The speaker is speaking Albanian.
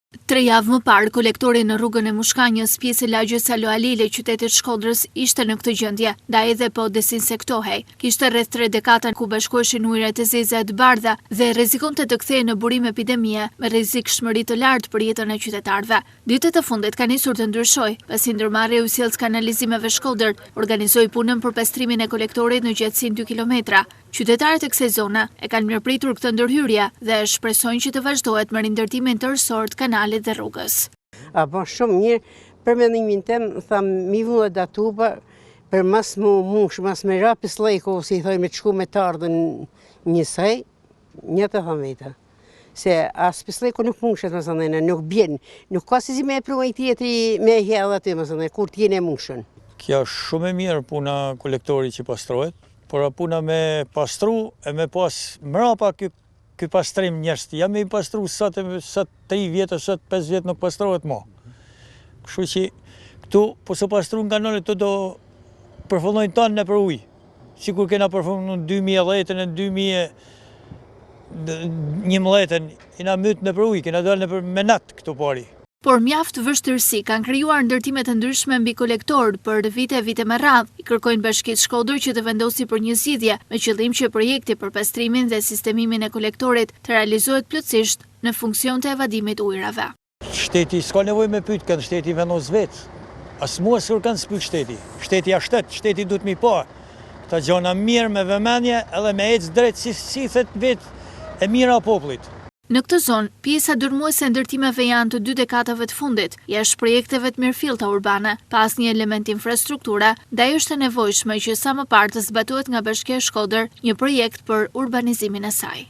3 javë më parë, kolektori në rrugën e Mushkanjës, pjesë e lagjes Salo Alile, qytetit Shkodrës, ishte në këtë gjendje, ndaj edhe po desinsektohej. Kishte rreth 3 dekada ku bashkoheshin ujërat e zeza të bardha dhe rrezikonte të kthehej në burim epidemie me rrezikshmëri të lartë për jetën e qytetarëve. Ditët e fundit ka nisur të ndryshojë, pasi ndërmarrja e ujësjellës kanalizimeve Shkodër organizoi punën për pastrimin e kolektorit në gjatësinë 2 kilometra. Qytetarët e kësaj zone e kanë mirëpritur këtë ndërhyrje dhe shpresojnë që të vazhdohet me rindërtimin tërësor të kanalit dhe rrugës. A bën shumë mirë, për mendimin tim, tham mi vullë datuba për mas më mush, mas me rapis lejko, si thoj me të shku me të ardhën njësaj, një të thameta. Se as pislejko nuk mushet, më zëndene, nuk bjen, nuk ka si me e prumaj tjetëri me e hjellë aty, më zëndene, kur t'jene mushën. Kja shumë e mirë puna kolektori që pastrojët, por puna me pastru e me pas mrapa ky pastrim njerëzit. Jam i pastru sot 3 vjetë, sot 5 vjetë nuk pastrohet më. Kështu që këtu po së pastru nga nële të do përfundojnë tonë në për ujë. Sikur kena përfundu në 2010 e 2011 ina mytë në për ujë, kena dalë në për menat këtu pari. Por mjaft vështirësi kanë krijuar ndërtime të ndryshme mbi kolektor për vite me radhë. I kërkojnë Bashkitë Shkodër që të vendosi për një zgjidhje me qëllim që projekti për pastrimin dhe sistemimin e kolektorit të realizohet plotësisht në funksion të evadimit ujrave. Shteti s'ka nevojë me pyet kënd, shteti vendos vetë. As mua s'kur kanë s'pyet shteti. Shteti ashtet, shteti duhet mi pa. Këta gjona mirë me vëmendje edhe me ecë drejt si thet vetë e mira popullit. Në këtë zonë, pjesa dërmuese e ndërtimeve janë të 2 dekadave të fundit, jashtë projekteve të mirëfillta urbane, pas një element infrastruktura, ndaj është e nevojshme që sa më parë të zbatohet nga Bashkia e Shkodër një projekt për urbanizimin e saj.